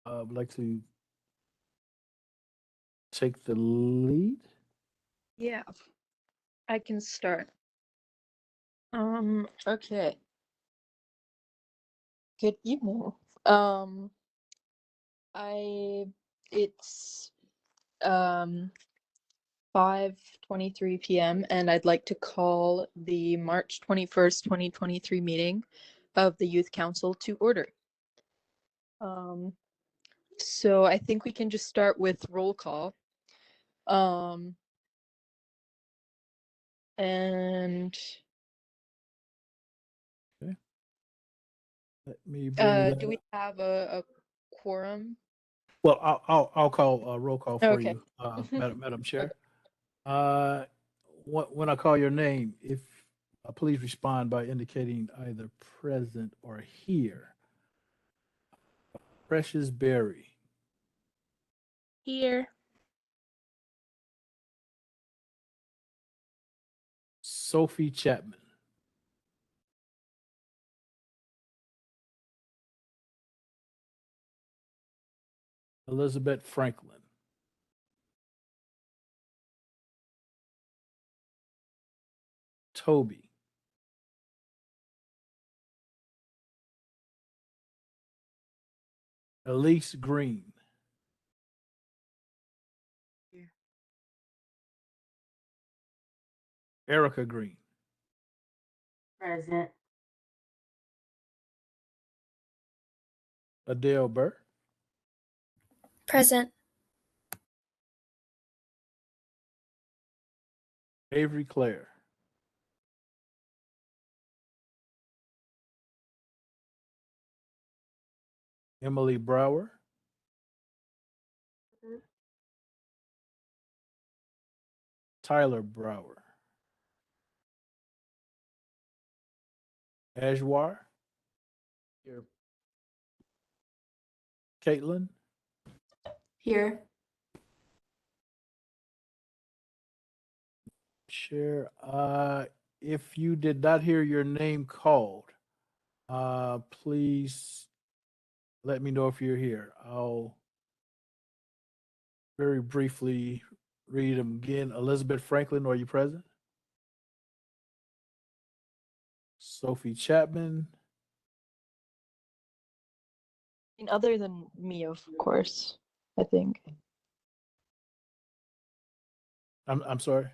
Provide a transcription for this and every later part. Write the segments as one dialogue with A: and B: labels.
A: would like to take the lead.
B: Yeah, I can start. Okay. Good evening. It's 5:23 p.m. and I'd like to call the March 21st, 2023 meeting of the Youth Council to order. So I think we can just start with roll call. And
A: Okay. Let me bring that
B: do we
A: up.
B: have a quorum?
A: Well, I'll call a roll call for
B: Okay.
A: you, Madam
B: Okay.
A: Chair. When I call your name, if please respond by indicating either present or here. Precious Berry,
B: Here.
A: Sophie Chapman, Elizabeth Franklin, Toby, Elise Green,
B: Here.
A: Erica Green,
C: Present.
A: Adele Burr,
D: Present.
A: Avery Clare, Emily Brower, Tyler Brower, Ashwar,
C: Here.
A: Caitlin,
D: Here.
A: Chair. If you did not hear your name called, please let me know if you're here. I'll very briefly read them again. Elizabeth Franklin, are you present? Sophie Chapman,
B: Other than me, of course, I think.
A: I'm sorry.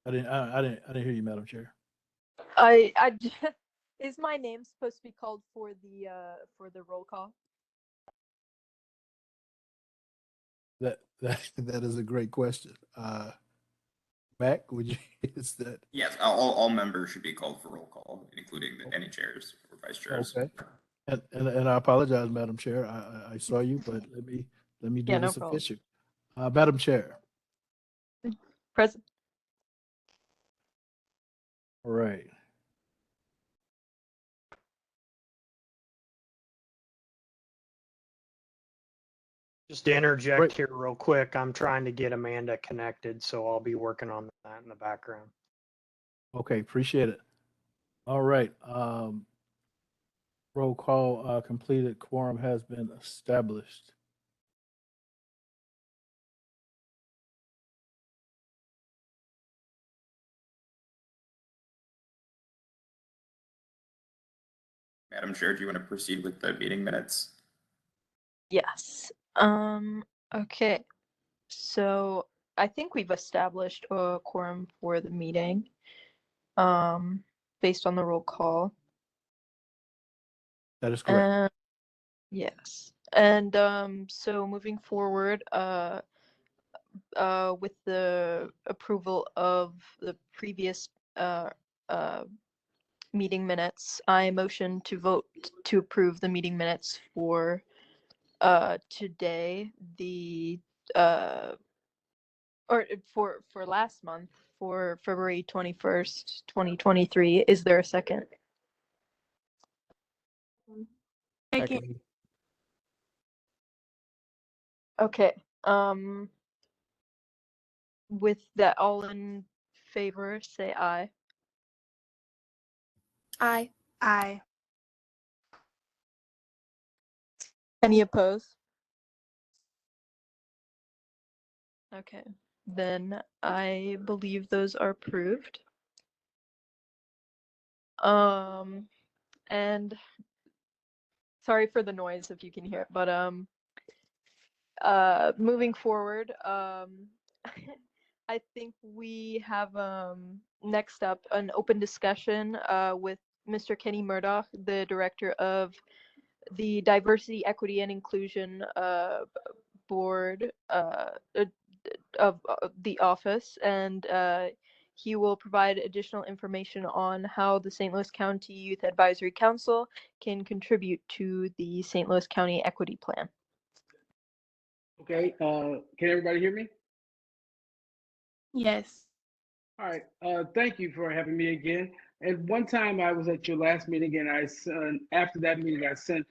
A: I didn't hear you, Madam Chair.
B: Is my name supposed to be called for the roll call?
A: That is a great question. Mac, would you is that
E: Yes, all members should be called for roll call, including any chairs or vice chairs.
A: okay? And I apologize, Madam Chair. I saw you, but let me do
B: Yeah, no
A: this
B: problem.
A: official. Madam Chair.
B: Present.
A: All right.
F: Just to interject
A: Great.
F: here real quick, I'm trying to get Amanda connected, so I'll be working on that in the background.
A: Okay, appreciate it. All right. Roll call completed. Quorum has been established.
E: Madam Chair, do you want to proceed with the meeting minutes?
B: Yes. Okay. So I think we've established a quorum for the meeting, based on the roll call.
A: That is correct.
B: Yes. And so moving forward, with the approval of the previous meeting minutes, I motion to vote to approve the meeting minutes for today, or for last month, for February 21st, 2023. Is there a second?
C: Second.
B: Okay. With that, all in favor, say aye.
D: Aye.
C: Aye.
B: Any opposed? Okay, then I believe those are approved. And sorry for the noise if you can hear it, but moving forward, I think we have next up an open discussion with Mr. Kenny Murdoch, the director of the Diversity, Equity, and Inclusion Board of the office, and he will provide additional information on how the St. Louis County Youth Advisory Council can contribute to the St. Louis County Equity Plan.
C: Okay, can everybody hear me?
D: Yes.
C: All right, thank you for having me again. And one time I was at your last meeting and after that meeting, I sent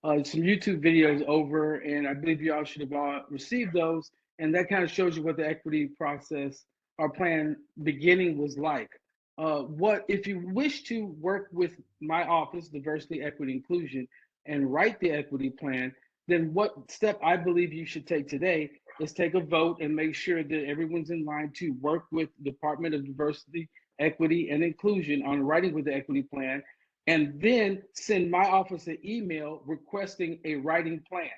C: some YouTube videos over, and I believe you all should have all received those. And that kind of shows you what the equity process, our plan beginning was like. What if you wish to work with my office, Diversity, Equity, Inclusion, and write the equity plan, then what step I believe you should take today is take a vote and make sure that everyone's in line to work with the Department of Diversity, Equity, and Inclusion on writing with the equity plan, and then send my office an email requesting a writing plan.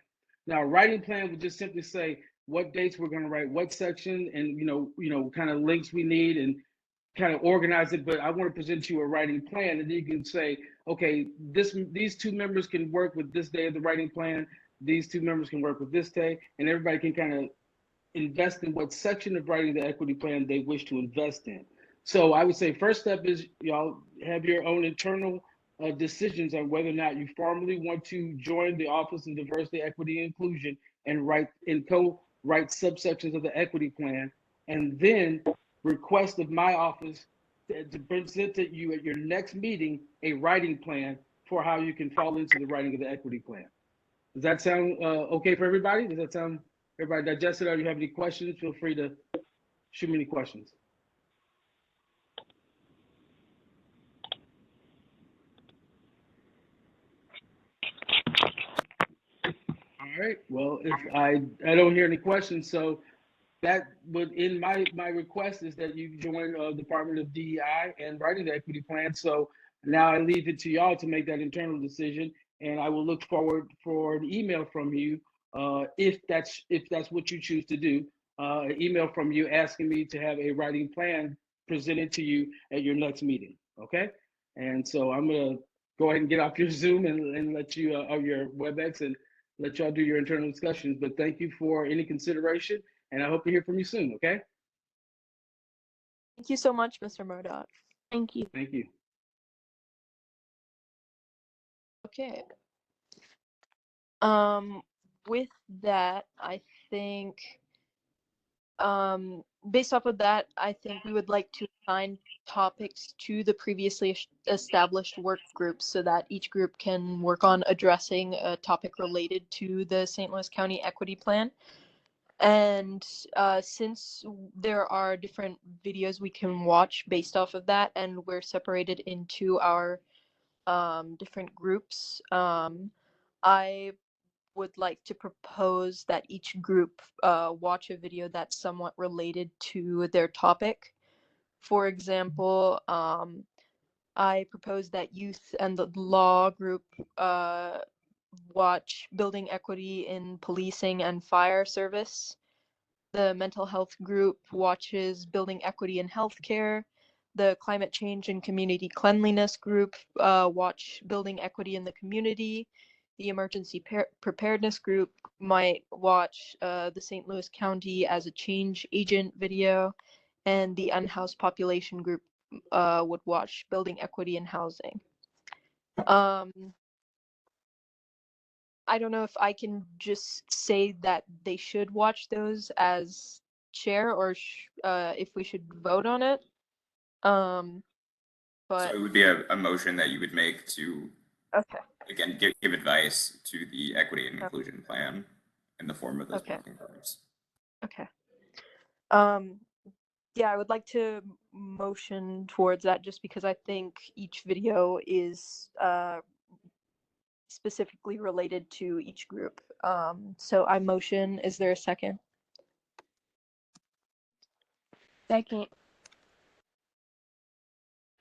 C: Now, a writing plan would just simply say what dates we're going to write, what section, and kind of links we need, and kind of organize it. But I want to present you a writing plan, and you can say, okay, these two members can work with this day of the writing plan. These two members can work with this day, and everybody can kind of invest in what section of writing the equity plan they wish to invest in. So I would say first step is y'all have your own internal decisions on whether or not you formally want to join the Office of Diversity, Equity, and Inclusion and co-write subsections of the equity plan, and then request of my office to present to you at your next meeting a writing plan for how you can fall into the writing of the equity plan. Does that sound okay for everybody? Does that sound everybody digested? Or you have any questions? Feel free to shoot me any questions. All right. Well, if I don't hear any questions, so that would end my request is that you join Department of DEI and writing the equity plan. So now I leave it to y'all to make that internal decision, and I will look forward for an email from you if that's what you choose to do. An email from you asking me to have a writing plan presented to you at your next meeting. Okay. And so I'm gonna go ahead and get off your Zoom and let you or your WebEx and let y'all do your internal discussions. But thank you for any consideration, and I hope to hear from you soon, okay?
B: Thank you so much, Mr. Murdoch.
D: Thank you.
C: Thank you.
B: Okay. With that, I think, based off of that, I think we would like to assign topics to the previously established work groups so that each group can work on addressing a topic related to the St. Louis County Equity Plan. And since there are different videos we can watch based off of that, and we're separated into our different groups, I would like to propose that each group watch a video that's somewhat related to their topic. For example, I propose that youth and the law group watch Building Equity in Policing and Fire Service. The mental health group watches Building Equity in Healthcare. The Climate Change and Community Cleanliness group watch Building Equity in the Community. The Emergency Preparedness group might watch the St. Louis County as a Change Agent video. And the Unhoused Population group would watch Building Equity in Housing. I don't know if I can just say that they should watch those as chair, or if we should vote on it. But
E: So it would be a motion that you would make to,
B: okay,
E: again, give advice to the equity and inclusion plan in the form of those
B: Okay.
E: working groups.
B: okay. Yeah, I would like to motion towards that just because I think each video is specifically related to each group. So I motion. Is there a second?
D: Second.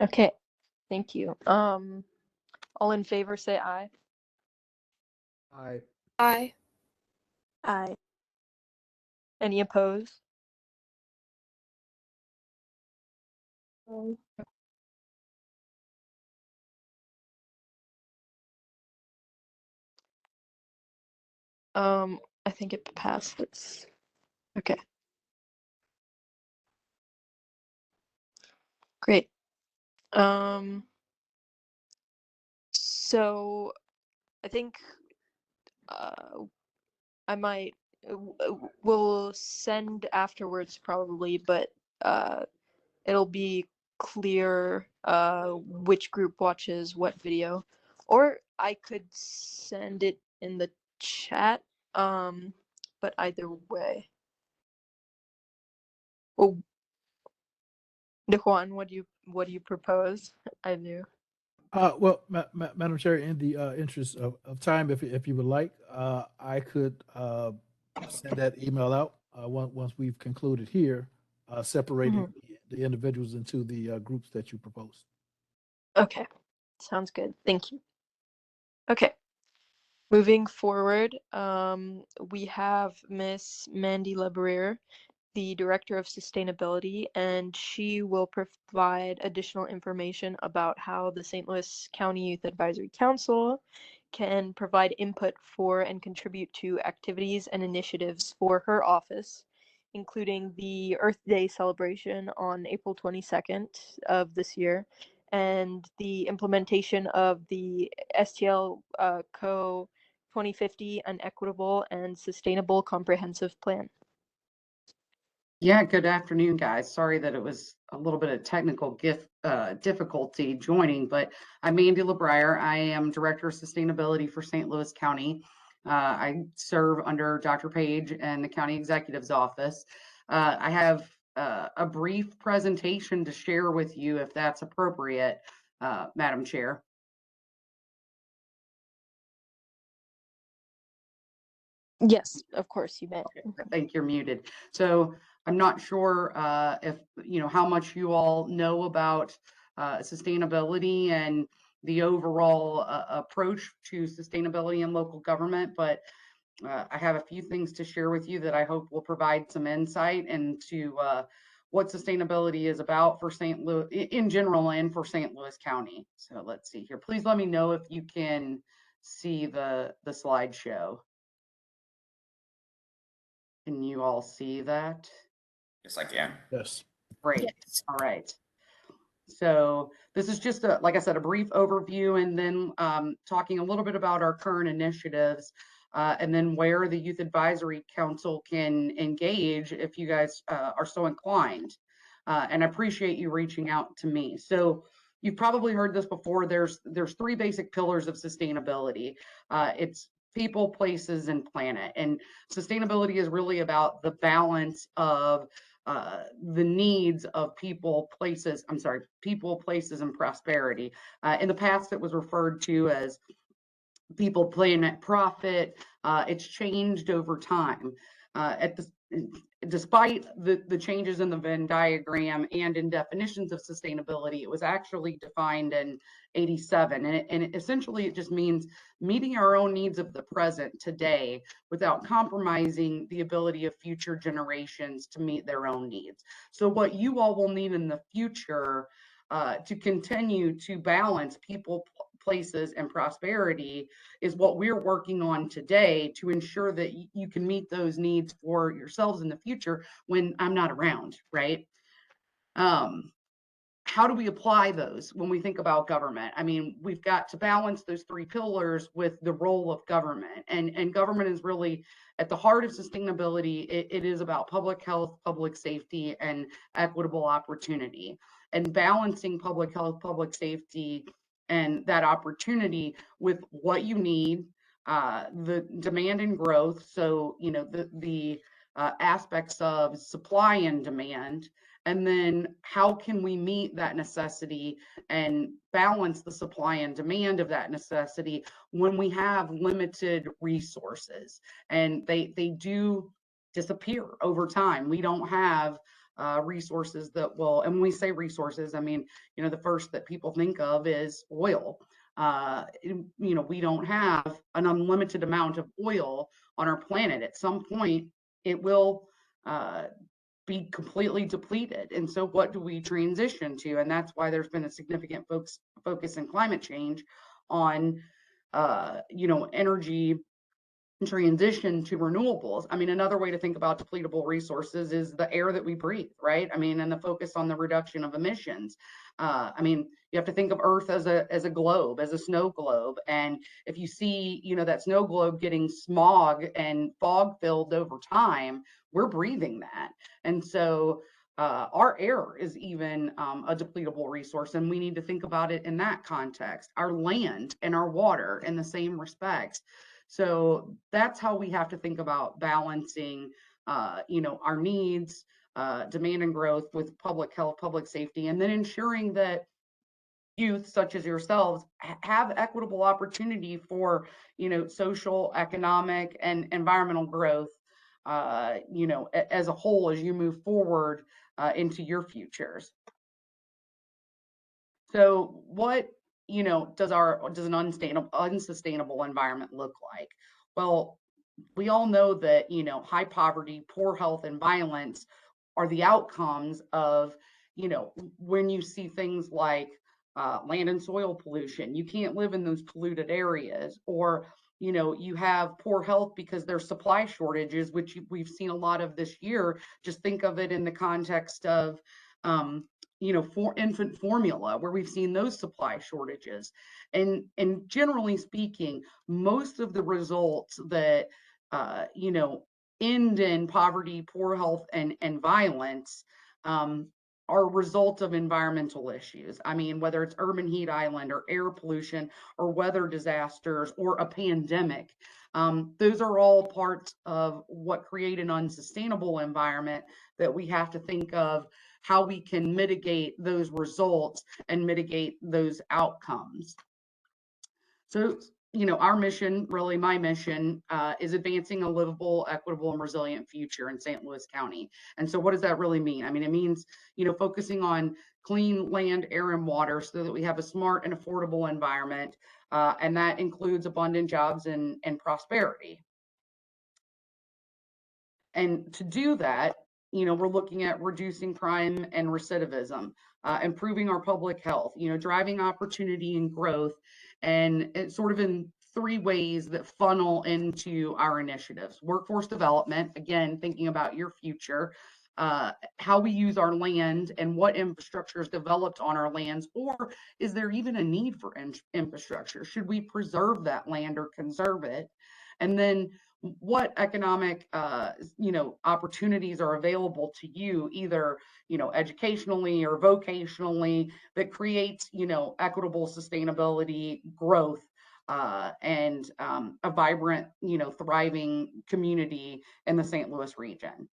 B: Okay, thank you. All in favor say aye.
A: Aye.
D: Aye.
B: Aye. Any opposed? I think it passed. It's okay. Great. So I think I might we'll send afterwards probably, but it'll be clear which group watches what video, or I could send it in the chat. But either way. Well, Juan, what do you propose? I do.
A: Well, Madam Chair, in the interest of time, if you would like, I could send that email out once we've concluded here, separating the individuals into the groups that you proposed.
B: Okay, sounds good. Thank you. Okay, moving forward, we have Miss Mandy Lebrier, the Director of Sustainability, and she will provide additional information about how the St. Louis County Youth Advisory Council can provide input for and contribute to activities and initiatives for her office, including the Earth Day celebration on April 22nd of this year, and the implementation of the STLCO 2050, an equitable and sustainable comprehensive plan.
G: Yeah, good afternoon, guys. Sorry that it was a little bit of technical difficulty joining, but I'm Mandy LeBrier. I am Director of Sustainability for St. Louis County. I serve under Dr. Page and the County Executive's Office. I have a brief presentation to share with you if that's appropriate, Madam Chair.
B: Yes, of course you may.
G: Okay, I think you're muted. So I'm not sure if, how much you all know about sustainability and the overall approach to sustainability in local government, but I have a few things to share with you that I hope will provide some insight into what sustainability is about for St. Louis in general and for St. Louis County. So let's see here. Please let me know if you can see the slideshow. Can you all see that?
E: Yes, I can.
A: Yes.
G: Great.
B: Yes.
G: All right. So this is just like I said, a brief overview, and then talking a little bit about our current initiatives, and then where the Youth Advisory Council can engage if you guys are so inclined. And I appreciate you reaching out to me. So you've probably heard this before. There's three basic pillars of sustainability. It's people, places, and planet. And sustainability is really about the balance of the needs of people, places, and prosperity. In the past, it was referred to as people, planet, profit. It's changed over time. Despite the changes in the Venn diagram and in definitions of sustainability, it was actually defined in '87. And essentially, it just means meeting our own needs of the present today without compromising the ability of future generations to meet their own needs. So what you all will need in the future to continue to balance people, places, and prosperity is what we're working on today to ensure that you can meet those needs for yourselves in the future when I'm not around, right? How do we apply those when we think about government? I mean, we've got to balance those three pillars with the role of government, and government is really at the heart of sustainability. It is about public health, public safety, and equitable opportunity, and balancing public health, public safety, and that opportunity with what you need, the demand and growth. So, the aspects of supply and demand, and then how can we meet that necessity and balance the supply and demand of that necessity when we have limited resources, and they do disappear over time. We don't have resources that will, and when we say resources, I mean, you know, the first that people think of is oil. You know, we don't have an unlimited amount of oil on our planet. At some point, it will be completely depleted. And so what do we transition to? And that's why there's been a significant focus in climate change on, you know, energy transition to renewables. I mean, another way to think about depletable resources is the air that we breathe, right? I mean, and the focus on the reduction of emissions. I mean, you have to think of Earth as a globe, as a snow globe. And if you see, you know, that snow globe getting smog and fog filled over time, we're breathing that. And so our air is even a depletable resource, and we need to think about it in that context. Our land and our water in the same respects. So that's how we have to think about balancing, you know, our needs, demand and growth with public health, public safety, and then ensuring that youth such as yourselves have equitable opportunity for, you know, social, economic, and environmental growth, you know, as a whole as you move forward into your futures. So what, you know, does an unsustainable environment look like? Well, we all know that, you know, high poverty, poor health, and violence are the outcomes of, you know, when you see things like land and soil pollution. You can't live in those polluted areas, or, you know, you have poor health because there's supply shortages, which we've seen a lot of this year. Just think of it in the context of, you know, for infant formula, where we've seen those supply shortages. And generally speaking, most of the results that, you know, end in poverty, poor health, and violence are a result of environmental issues. I mean, whether it's urban heat island or air pollution or weather disasters or a pandemic, those are all parts of what create an unsustainable environment that we have to think of how we can mitigate those results and mitigate those outcomes. So, you know, our mission, really my mission, is advancing a livable, equitable, and resilient future in St. Louis County. And so what does that really mean? I mean, it means, you know, focusing on clean land, air, and water so that we have a smart and affordable environment. And that includes abundant jobs and prosperity. And to do that, you know, we're looking at reducing crime and recidivism, improving our public health, you know, driving opportunity and growth, and it's sort of in three ways that funnel into our initiatives. Workforce development, again, thinking about your future, how we use our land and what infrastructure is developed on our lands, or is there even a need for infrastructure? Should we preserve that land or conserve it? And then what economic, you know, opportunities are available to you, either, you know, educationally or vocationally, that creates, you know, equitable sustainability, growth, and a vibrant, you know, thriving community in the St. Louis region.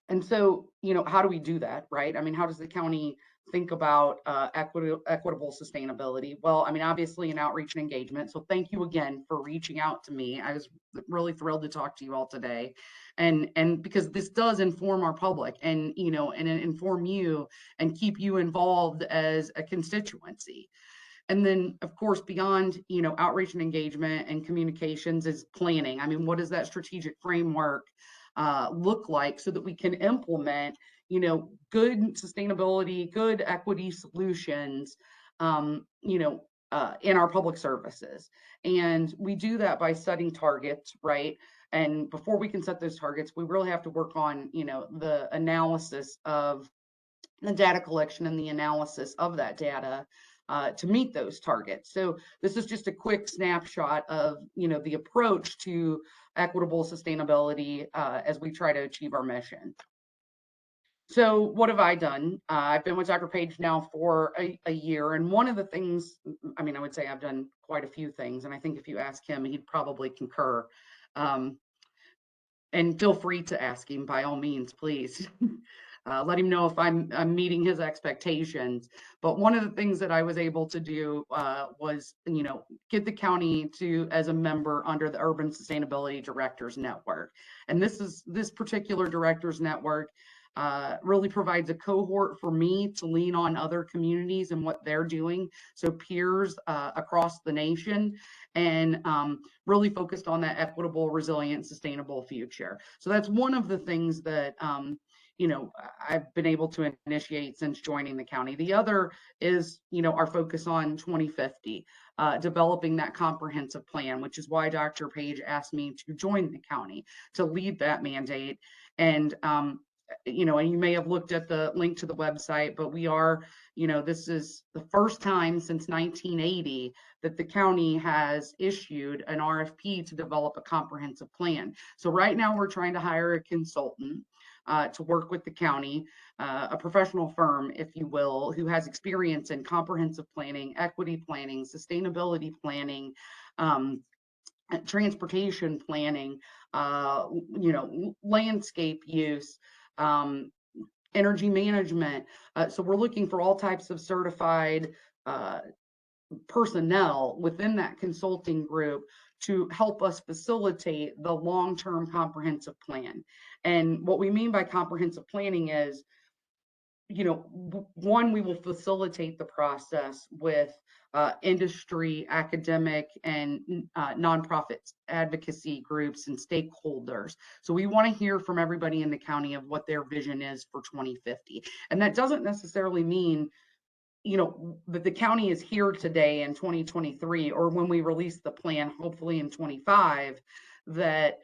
G: And so, you know, how do we do that, right? I mean, how does the county think about equitable sustainability? Well, I mean, obviously in outreach and engagement. So thank you again for reaching out to me. I was really thrilled to talk to you all today. And because this does inform our public and, you know, and inform you and keep you involved as a constituency. And then, of course, beyond, you know, outreach and engagement and communications is planning. I mean, what does that strategic framework look like so that we can implement, you know, good sustainability, good equity solutions, you know, in our public services. And we do that by setting targets, right? And before we can set those targets, we really have to work on, you know, the analysis of the data collection and the analysis of that data to meet those targets. So this is just a quick snapshot of, you know, the approach to equitable sustainability as we try to achieve our mission. So what have I done? I've been with Dr. Page now for a year, and one of the things, I mean, I would say I've done quite a few things, and I think if you ask him, he'd probably concur. And feel free to ask him by all means, please. Let him know if I'm meeting his expectations. But one of the things that I was able to do was, you know, get the county to as a member under the Urban Sustainability Directors Network. And this particular Directors Network really provides a cohort for me to lean on other communities and what they're doing. So peers across the nation, and really focused on that equitable, resilient, sustainable future. So that's one of the things that you know, I've been able to initiate since joining the county. The other is, you know, our focus on 2050, developing that comprehensive plan, which is why Dr. Page asked me to join the county to lead that mandate. And you know, and you may have looked at the link to the website, but we are, you know, this is the first time since 1980 that the county has issued an RFP to develop a comprehensive plan. So right now we're trying to hire a consultant to work with the county, a professional firm, if you will, who has experience in comprehensive planning, equity planning, sustainability planning, transportation planning, you know, landscape use, energy management. So we're looking for all types of certified personnel within that consulting group to help us facilitate the long-term comprehensive plan. And what we mean by comprehensive planning is, you know, one, we will facilitate the process with industry, academic, and nonprofit advocacy groups and stakeholders. So we want to hear from everybody in the county of what their vision is for 2050. And that doesn't necessarily mean, you know, that the county is here today in 2023, or when we release the plan, hopefully in 25, that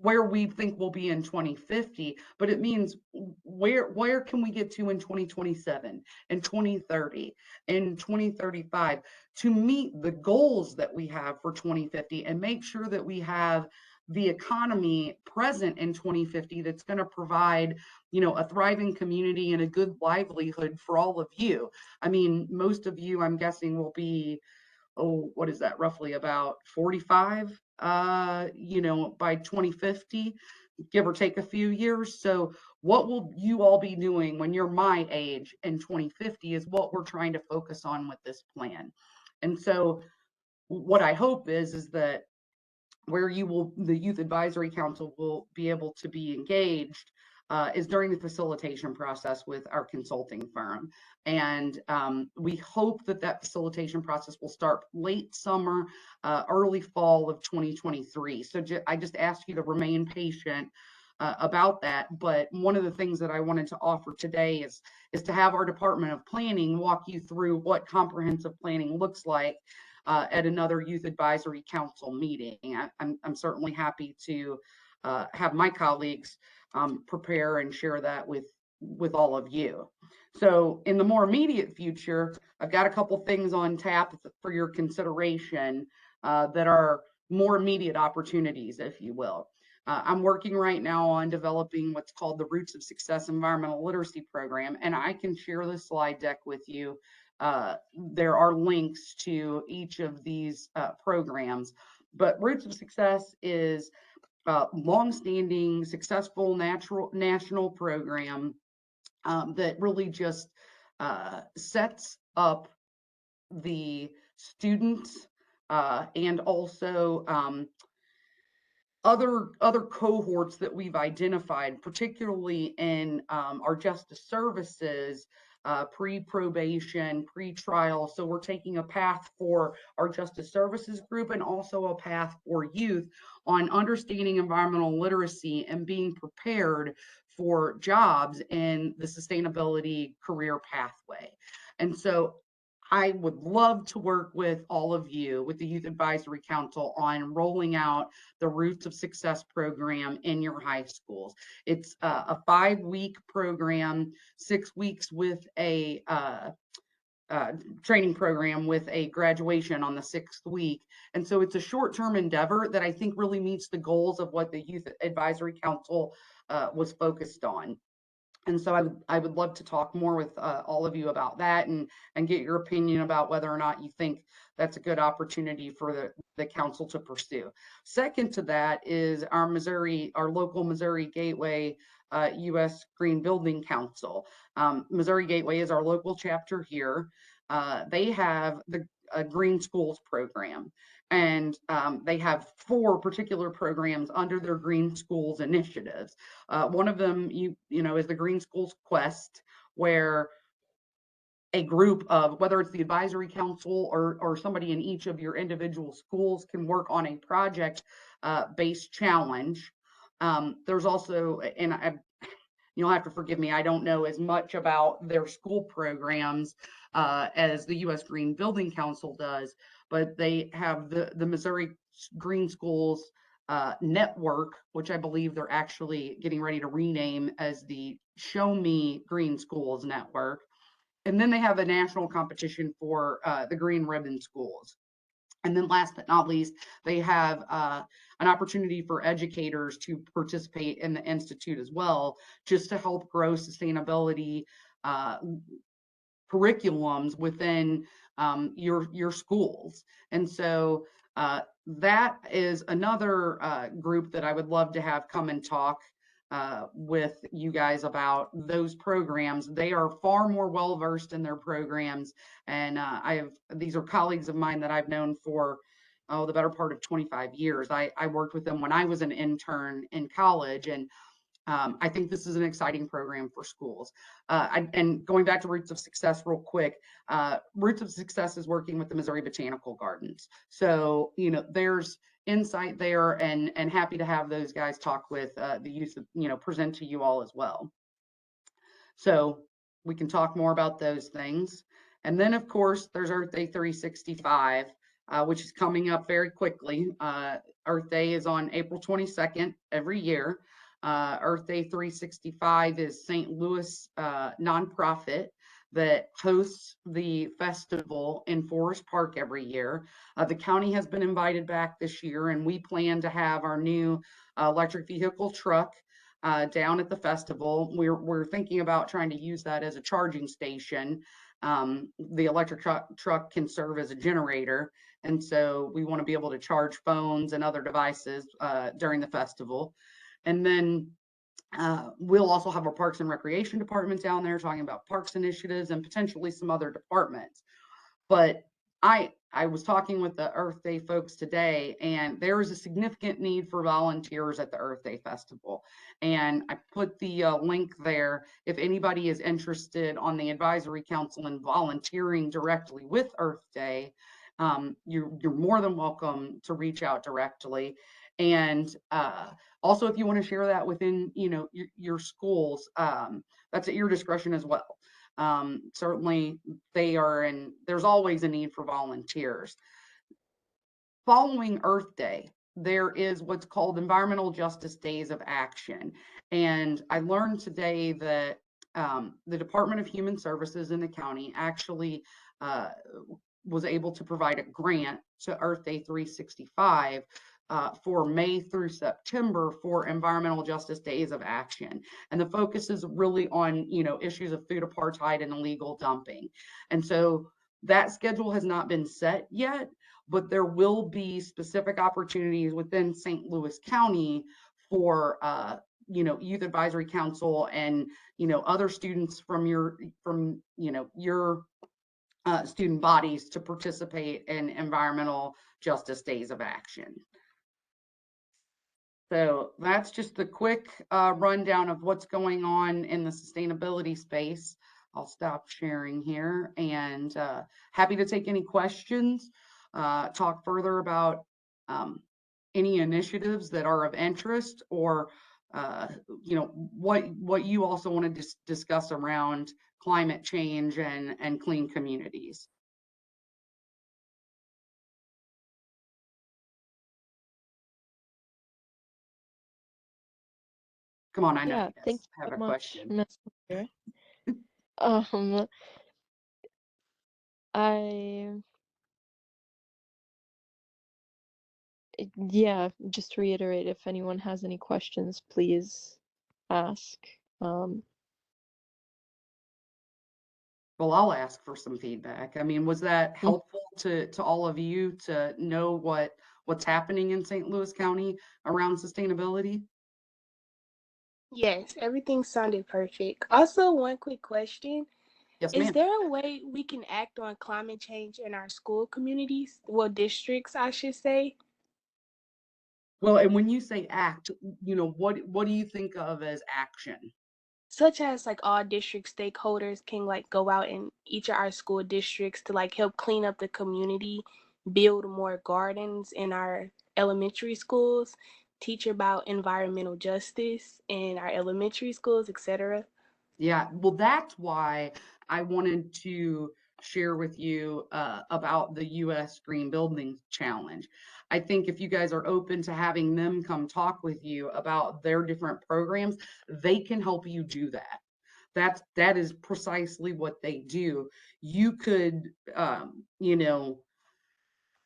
G: where we think we'll be in 2050, but it means where can we get to in 2027 and 2030 and 2035 to meet the goals that we have for 2050, and make sure that we have the economy present in 2050 that's going to provide, you know, a thriving community and a good livelihood for all of you. I mean, most of you, I'm guessing, will be, oh, what is that, roughly about 45, you know, by 2050, give or take a few years. So what will you all be doing when you're my age in 2050 is what we're trying to focus on with this plan. And so what I hope is that where you will, the Youth Advisory Council will be able to be engaged is during the facilitation process with our consulting firm. And we hope that that facilitation process will start late summer, early fall of 2023. So I just ask you to remain patient about that. But one of the things that I wanted to offer today is to have our Department of Planning walk you through what comprehensive planning looks like at another Youth Advisory Council meeting. I'm certainly happy to have my colleagues prepare and share that with all of you. So in the more immediate future, I've got a couple things on tap for your consideration that are more immediate opportunities, if you will. I'm working right now on developing what's called the Roots of Success Environmental Literacy Program, and I can share the slide deck with you. There are links to each of these programs, but Roots of Success is long-standing, successful national program that really just sets up the students and also other cohorts that we've identified, particularly in our justice services, pre-probation, pre-trial. So we're taking a path for our justice services group and also a path for youth on understanding environmental literacy and being prepared for jobs in the sustainability career pathway. And so I would love to work with all of you, with the Youth Advisory Council, on rolling out the Roots of Success program in your high schools. It's a 5-week program, 6 weeks with a training program with a graduation on the 6th week. And so it's a short-term endeavor that I think really meets the goals of what the Youth Advisory Council was focused on. And so I would love to talk more with all of you about that and get your opinion about whether or not you think that's a good opportunity for the council to pursue. Second to that is our local Missouri Gateway U.S. Green Building Council. Missouri Gateway is our local chapter here. They have the Green Schools program. and they have 4 particular programs under their Green Schools initiatives. One of them, you know, is the Green Schools Quest, where a group of, whether it's the advisory council or somebody in each of your individual schools, can work on a project based challenge. There's also, and you'll have to forgive me, I don't know as much about their school programs as the U.S. Green Building Council does, but they have the Missouri Green Schools Network, which I believe they're actually getting ready to rename as the Show Me Green Schools Network. And then they have a national competition for the Green Ribbon Schools. And then last but not least, they have an opportunity for educators to participate in the Institute as well, just to help grow sustainability curriculums within your schools. And so that is another group that I would love to have come and talk with you guys about those programs. They are far more well-versed in their programs. And these are colleagues of mine that I've known for the better part of 25 years. I worked with them when I was an intern in college, and I think this is an exciting program for schools. And going back to Roots of Success real quick, Roots of Success is working with the Missouri Botanical Gardens. So, you know, there's insight there, and happy to have those guys talk with the youth, you know, present to you all as well. So we can talk more about those things. And then, of course, there's Earth Day 365, which is coming up very quickly. Earth Day is on April 22nd every year. Earth Day 365 is St. Louis nonprofit that hosts the festival in Forest Park every year. The county has been invited back this year, and we plan to have our new electric vehicle truck down at the festival. We're thinking about trying to use that as a charging station. The electric truck can serve as a generator, and so we want to be able to charge phones and other devices during the festival. And then we'll also have our Parks and Recreation Department down there talking about parks initiatives and potentially some other departments. But I was talking with the Earth Day folks today, and there is a significant need for volunteers at the Earth Day Festival. And I put the link there if anybody is interested on the advisory council and volunteering directly with Earth Day. You're more than welcome to reach out directly. And also, if you want to share that within, you know, your schools, that's at your discretion as well. Certainly they are, and there's always a need for volunteers. Following Earth Day, there is what's called Environmental Justice Days of Action. And I learned today that the Department of Human Services in the county actually was able to provide a grant to Earth Day 365 for May through September for Environmental Justice Days of Action. And the focus is really on, you know, issues of food apartheid and illegal dumping. And so that schedule has not been set yet, but there will be specific opportunities within St. Louis County for, you know, Youth Advisory Council and, you know, other students from your student bodies to participate in Environmental Justice Days of Action. So that's just the quick rundown of what's going on in the sustainability space. I'll stop sharing here, and happy to take any questions, talk further about any initiatives that are of interest, or you know, what you also want to discuss around climate change and clean communities. Come on, I know you
B: Thanks
G: have
B: so
G: a
B: much,
G: question.
B: Ms. Moyer. Yeah, just to reiterate, if anyone has any questions, please ask.
G: Well, I'll ask for some feedback. I mean, was that helpful to all of you to know what's happening in St. Louis County around sustainability?
H: Yes, everything sounded perfect. Also, one quick question.
G: Yes,
H: Is
G: ma'am.
H: there a way we can act on climate change in our school communities? Well, districts, I should say.
G: Well, and when you say act, what do you think of as action?
H: Such as like all district stakeholders can like go out in each of our school districts to like help clean up the community, build more gardens in our elementary schools, teach about environmental justice in our elementary schools, etc.
G: Yeah, well, that's why I wanted to share with you about the U.S. Green Building Challenge. I think if you guys are open to having them come talk with you about their different programs, they can help you do that. That is precisely what they do. You could,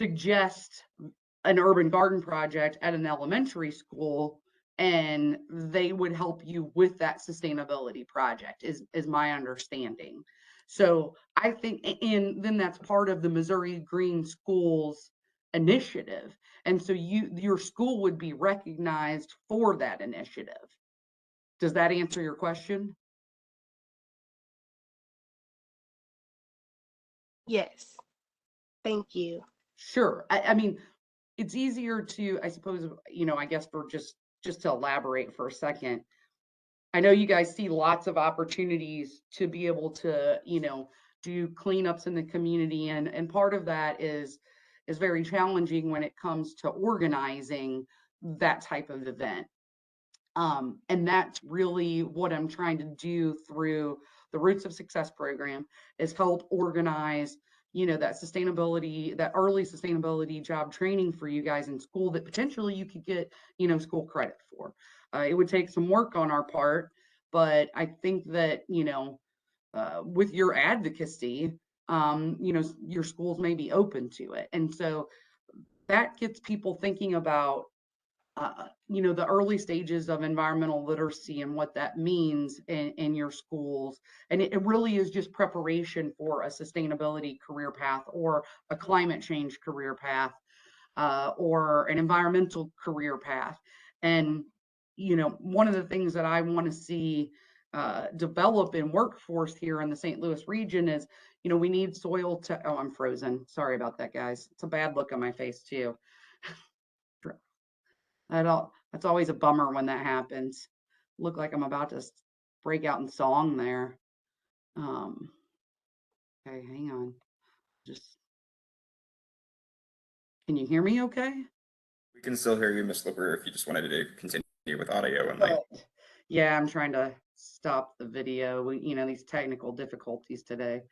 G: suggest an urban garden project at an elementary school, and they would help you with that sustainability project is my understanding. So I think, and then that's part of the Missouri Green Schools initiative, and so your school would be recognized for that initiative. Does that answer your question?
H: Yes. Thank you.
G: Sure. I mean, it's easier to, I suppose, I guess for just to elaborate for a second. I know you guys see lots of opportunities to be able to, do cleanups in the community, and part of that is very challenging when it comes to organizing that type of event. And that's really what I'm trying to do through the Roots of Success program, is help organize, that early sustainability job training for you guys in school that potentially you could get, school credit for. It would take some work on our part, but I think that, with your advocacy, your schools may be open to it. And so that gets people thinking about the early stages of environmental literacy and what that means in your schools. And it really is just preparation for a sustainability career path, or a climate change career path, or an environmental career path. And, one of the things that I want to see develop in workforce here in the St. Louis region is, we need oh, I'm frozen. Sorry about that, guys. It's a bad look on my face too. That's always a bummer when that happens. Look like I'm about to break out in song there. Okay, hang on. Can you hear me okay?
E: We can still hear you, Ms. Lipper, if you just wanted to continue with audio only.
G: Yeah, I'm trying to stop the video. These technical difficulties today.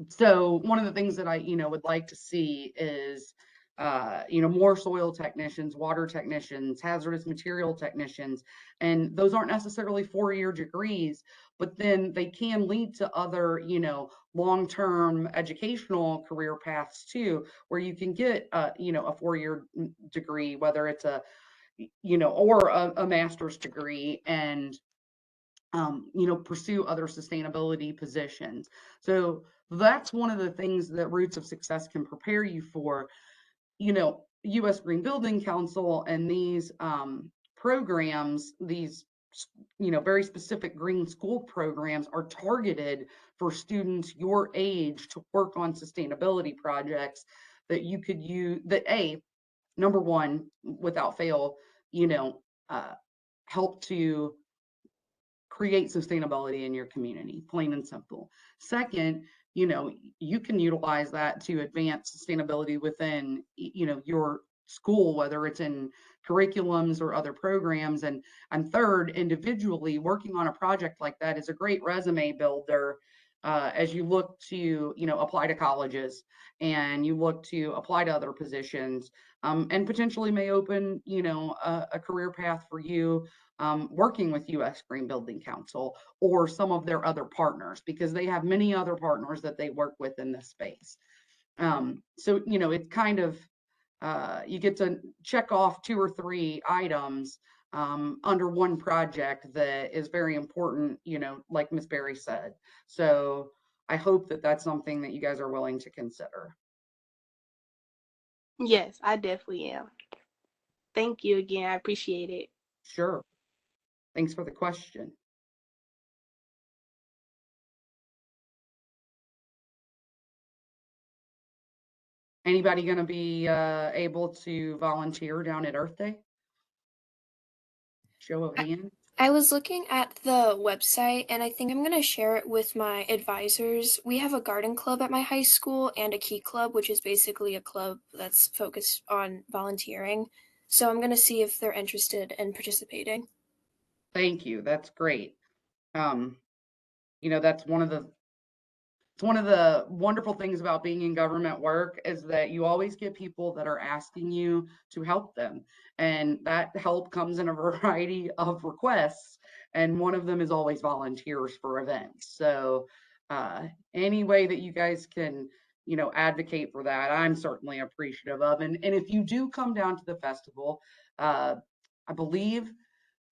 G: So one of the things that I, would like to see is, more soil technicians, water technicians, hazardous material technicians, and those aren't necessarily 4-year degrees, but then they can lead to other, long-term educational career paths too, where you can get, a 4-year degree, whether it's or a master's degree, and pursue other sustainability positions. So that's one of the things that Roots of Success can prepare you for. U.S. Green Building Council and these programs, these very specific green school programs, are targeted for students your age to work on sustainability projects that you could use, that number one, without fail, help to create sustainability in your community, plain and simple. Second, you can utilize that to advance sustainability within, your school, whether it's in curriculums or other programs. And third, individually working on a project like that is a great resume builder, as you look to, apply to colleges, and you look to apply to other positions, and potentially may open, a career path for you, working with U.S. Green Building Council or some of their other partners, because they have many other partners that they work with in this space. So, it's kind of, you get to check off 2 or 3 items under one project that is very important, like Ms. Berry said. So I hope that that's something that you guys are willing to consider.
H: Yes, I definitely am. Thank you again. I appreciate it.
G: Sure. Thanks for the question. Anybody going to be able to volunteer down at Earth Day? Show of hands.
D: I was looking at the website and I think I'm going to share it with my advisors. We have a garden club at my high school and a key club, which is basically a club that's focused on volunteering. So I'm going to see if they're interested in participating.
G: Thank you. That's great. You know, that's one of the wonderful things about being in government work is that you always get people that are asking you to help them. And that help comes in a variety of requests. And one of them is always volunteers for events. So any way that you guys can, you know, advocate for that, I'm certainly appreciative of. And if you do come down to the festival, I believe,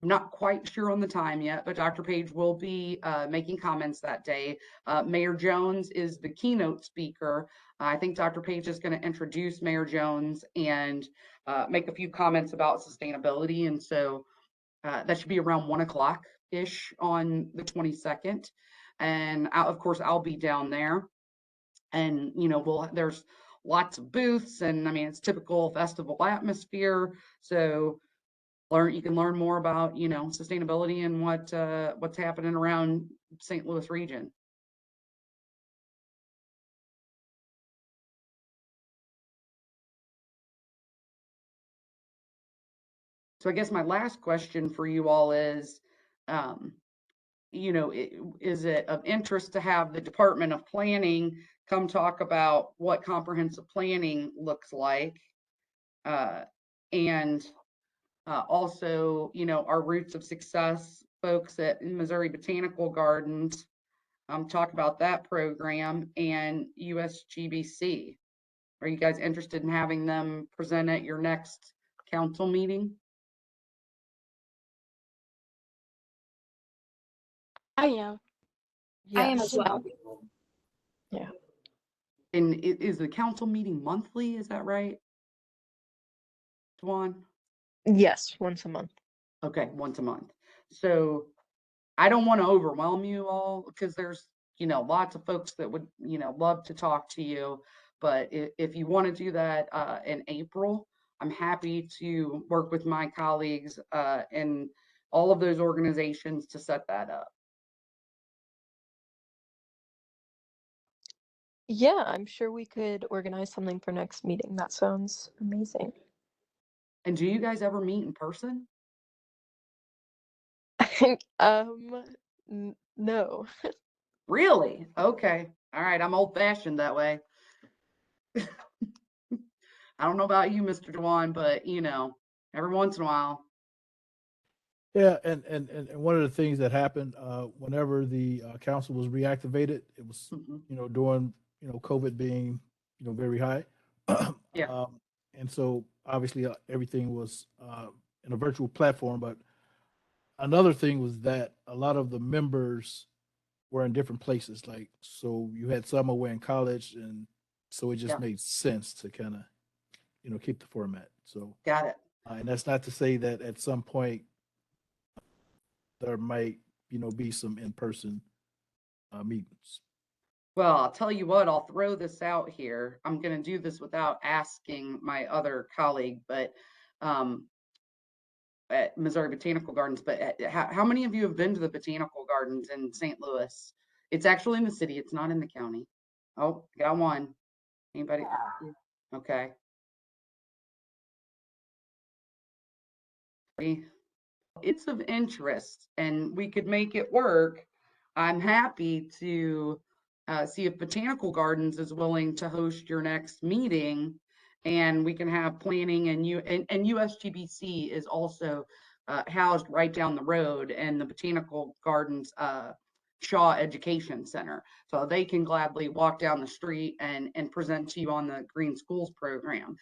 G: I'm not quite sure on the time yet, but Dr. Page will be making comments that day. Mayor Jones is the keynote speaker. I think Dr. Page is going to introduce Mayor Jones and make a few comments about sustainability. And so that should be around 1 o'clock-ish on the 22nd. And of course, I'll be down there. And, you know, there's lots of booths. And I mean, it's typical festival atmosphere. So you can learn more about, you know, sustainability and what's happening around St. Louis region. So I guess my last question for you all is, you know, is it of interest to have the Department of Planning come talk about what comprehensive planning looks like? And also, you know, our Roots of Success folks at Missouri Botanical Gardens talk about that program, and USGBC. Are you guys interested in having them present at your next council meeting?
H: I am.
D: I am as well.
B: Yeah.
G: And is the council meeting monthly? Is that right, Dwan?
B: Yes, once a month.
G: Okay, once a month. So I don't want to overwhelm you all because there's, you know, lots of folks that would, you know, love to talk to you. But if you want to do that in April, I'm happy to work with my colleagues in all of those organizations to set that up.
B: Yeah, I'm sure we could organize something for next meeting. That sounds amazing.
G: And do you guys ever meet in person?
B: No.
G: Really? Okay. All right. I'm old fashioned that way. I don't know about you, Mr. Dewan, but you know, every once in a while.
A: Yeah, and one of the things that happened whenever the council was reactivated, it was
G: Mhm.
A: you know during COVID being very high,
G: Yeah.
A: and so obviously everything was in a virtual platform. But another thing was that a lot of the members were in different places. Like so, you had some who were in college, and so it just
G: Yeah.
A: made sense to kind of keep the format. So
G: Got it.
A: and that's not to say that at some point there might be some in-person meetings.
G: Well, I'll tell you what, I'll throw this out here. I'm going to do this without asking my other colleague, but at Missouri Botanical Gardens, but how many of you have been to the Botanical Gardens in St. Louis? It's actually in the city. It's not in the county. Oh, got one. Anybody? Okay. It's of interest and we could make it work. I'm happy to see if Botanical Gardens is willing to host your next meeting and we can have planning and USGBC is also housed right down the road in the Botanical Gardens Shaw Education Center. So they can gladly walk down the street and present to you on the Green Schools program.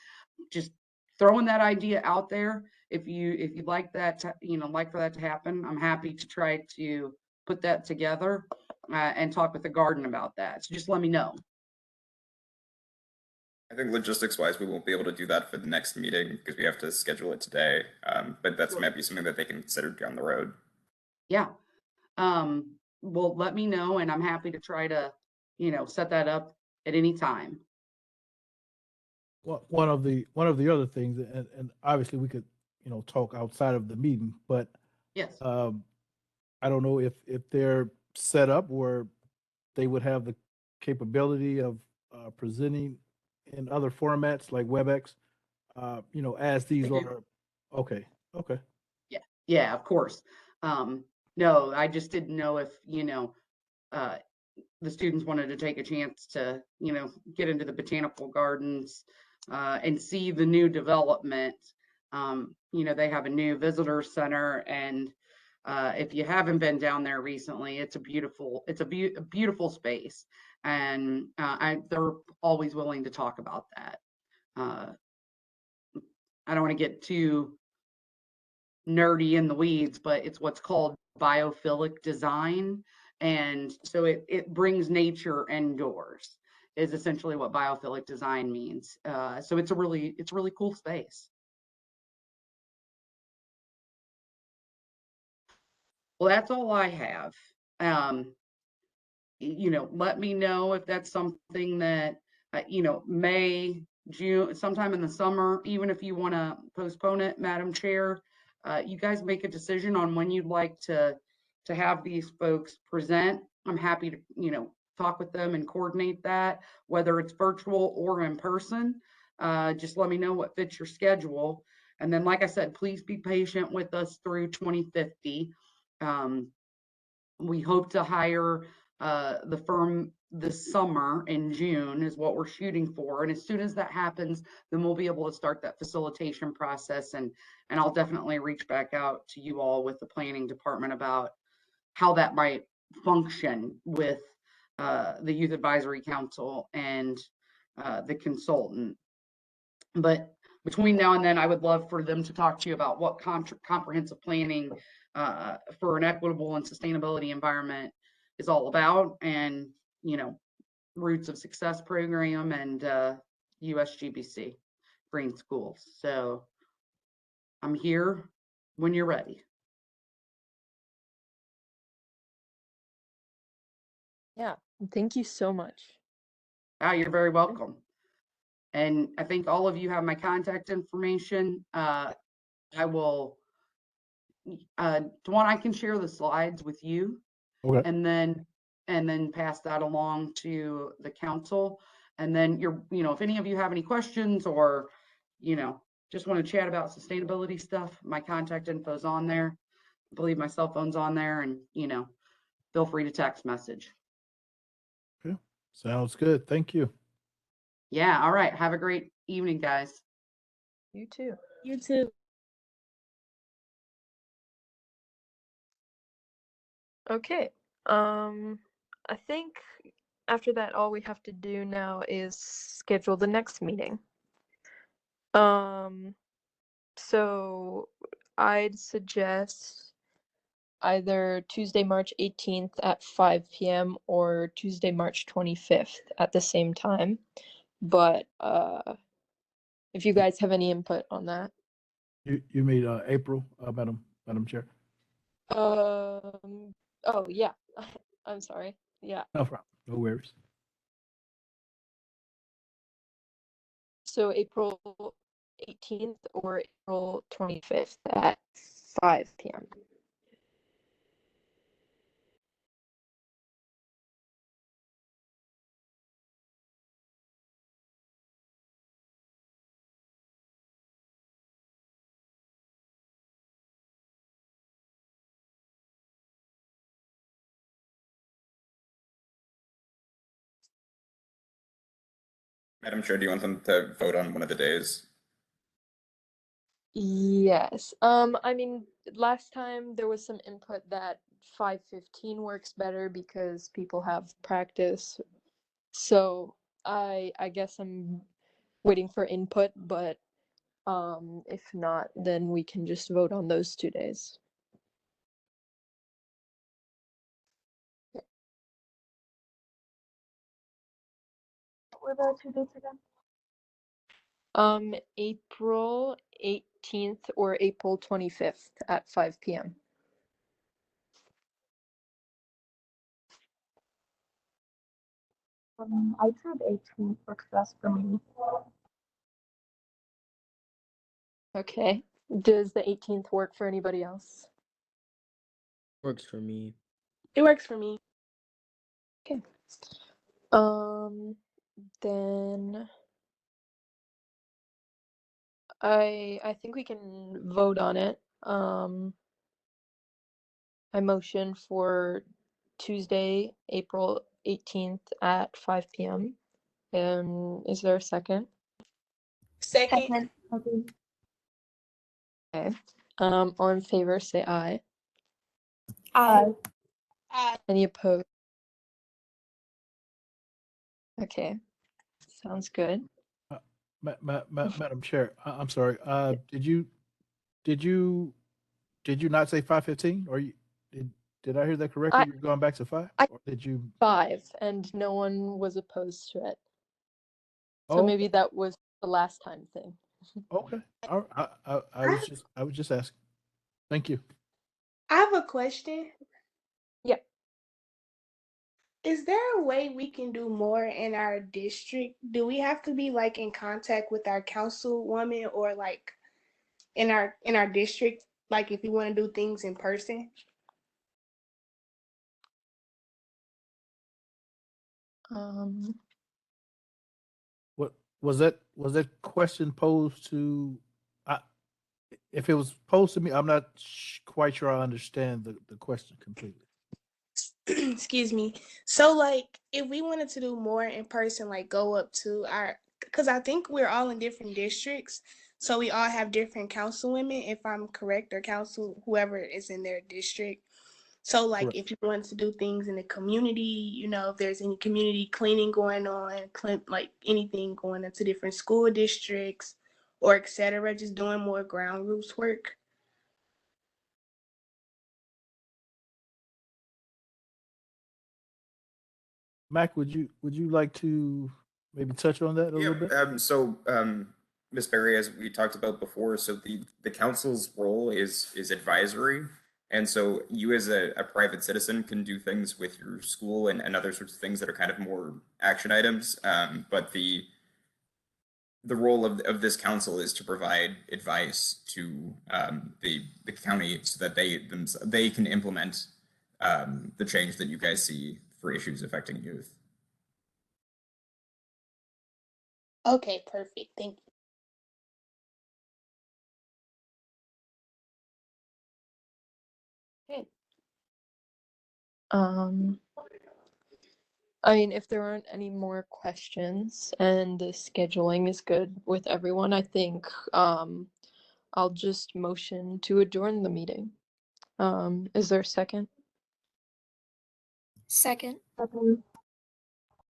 G: Just throwing that idea out there. If you'd like that to, like for that to happen, I'm happy to try to put that together and talk with the garden about that. So just let me know.
E: I think logistics wise, we won't be able to do that for the next meeting because we have to schedule it today. But that's might be something that they can consider down the road.
G: Yeah. Well, let me know and I'm happy to try to, set that up at any time.
A: one of the other things, and obviously we could, talk outside of the meeting, but
G: Yes.
A: I don't know if they're set up where they would have the capability of presenting in other formats like WebEx, as these
G: They do.
A: are. Okay, okay.
G: Yeah, of course. No, I just didn't know if, uh, the students wanted to take a chance to, get into the botanical gardens, and see the new development. They have a new visitor center, and if you haven't been down there recently, it's a beautiful space, and they're always willing to talk about that. Uh, I don't want to get too nerdy in the weeds, but it's what's called biophilic design. And so it brings nature indoors is essentially what biophilic design means. So it's a really cool space. Well, that's all I have. Um, let me know if that's something that, May, June, sometime in the summer, even if you want to postpone it, Madam Chair, you guys make a decision on when you'd like to have these folks present. I'm happy to, talk with them and coordinate that, whether it's virtual or in person. Just let me know what fits your schedule. And then, like I said, please be patient with us through 2050. Um, we hope to hire the firm this summer in June is what we're shooting for. And as soon as that happens, then we'll be able to start that facilitation process. And I'll definitely reach back out to you all with the planning department about how that might function with the Youth Advisory Council and the consultant. But between now and then, I would love for them to talk to you about what comprehensive planning for an equitable and sustainability environment is all about, and Roots of Success program and USGBC Green Schools. So I'm here when you're ready.
B: Yeah, thank you so much.
G: You're very welcome. And I think all of you have my contact information. I will, Dwan, I can share the slides with you.
A: Okay.
G: And then pass that along to the council. And then if any of you have any questions or, just want to chat about sustainability stuff, my contact info is on there. I believe my cell phone's on there, and, feel free to text message.
A: Okay. Sounds good. Thank you.
G: Yeah. All right. Have a great evening, guys.
B: You too.
H: You too.
B: Okay. I think after that, all we have to do now is schedule the next meeting. So I'd suggest either Tuesday, March 18th at 5 p.m. or Tuesday, March 25th at the same time. But if you guys have any input on that.
A: You made April, Madam Chair.
B: Oh yeah. I'm sorry. Yeah.
A: No problem. No worries.
B: So April 18th or April 25th at 5 p.m.
E: Madam Chair, do you want them to vote on one of the days?
B: Yes. I mean, last time there was some input that 5:15 works better because people have practice. So I guess I'm waiting for input, but if not, then we can just vote on those 2 days.
H: What were the 2 dates again?
B: April 18th or April 25th at 5 p.m.
H: I tried 18th works best for me.
B: Okay. Does the 18th work for anybody else?
I: Works for me.
H: It works for me.
B: Okay. Then I think we can vote on it. I motion for Tuesday, April 18th at 5 p.m. Is there a second?
H: Second.
B: Okay. All in favor, say aye.
D: Aye.
B: Any opposed? Okay. Sounds good.
A: Madam Chair, I'm sorry. Did you not say 5:15? Or did I hear that correctly? You're going back to 5? Or did you?
B: 5, and no one was opposed to it. So
A: Oh,
B: maybe that was the last time thing.
A: okay. All right. I was just asking. Thank you.
H: I have a question.
B: Yeah.
H: Is there a way we can do more in our district? Do we have to be like in contact with our councilwoman or like in our district, like if we want to do things in person?
A: What was that question posed to? I, if it was posed to me, I'm not quite sure I understand the question completely.
H: Excuse me. So like if we wanted to do more in person, like go up to our, because I think we're all in different districts, so we all have different councilwomen, if I'm correct, or council whoever is in their district. So like
A: Correct.
H: if you want to do things in the community, if there's any community cleaning going on, like anything going into different school districts or etc., just doing more ground roots work.
A: Mac, would you like to maybe touch on that a little bit?
E: Ms. Berry, as we talked about before, so the council's role is advisory. And so you as a private citizen can do things with your school and other sorts of things that are kind of more action items. But the role of this council is to provide advice to the county so that they can implement the change that you guys see for issues affecting youth.
H: Okay, perfect. Thank you.
B: Okay. I mean, if there aren't any more questions and the scheduling is good with everyone, I think I'll just motion to adjourn the meeting. Is there a second?
D: Second.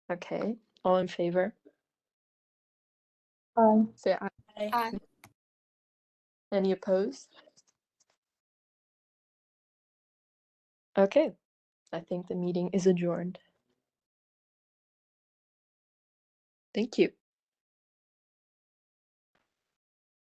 B: Okay. All in favor? Say aye.
D: Aye.
B: Any opposed? Okay. I think the meeting is adjourned. Thank you.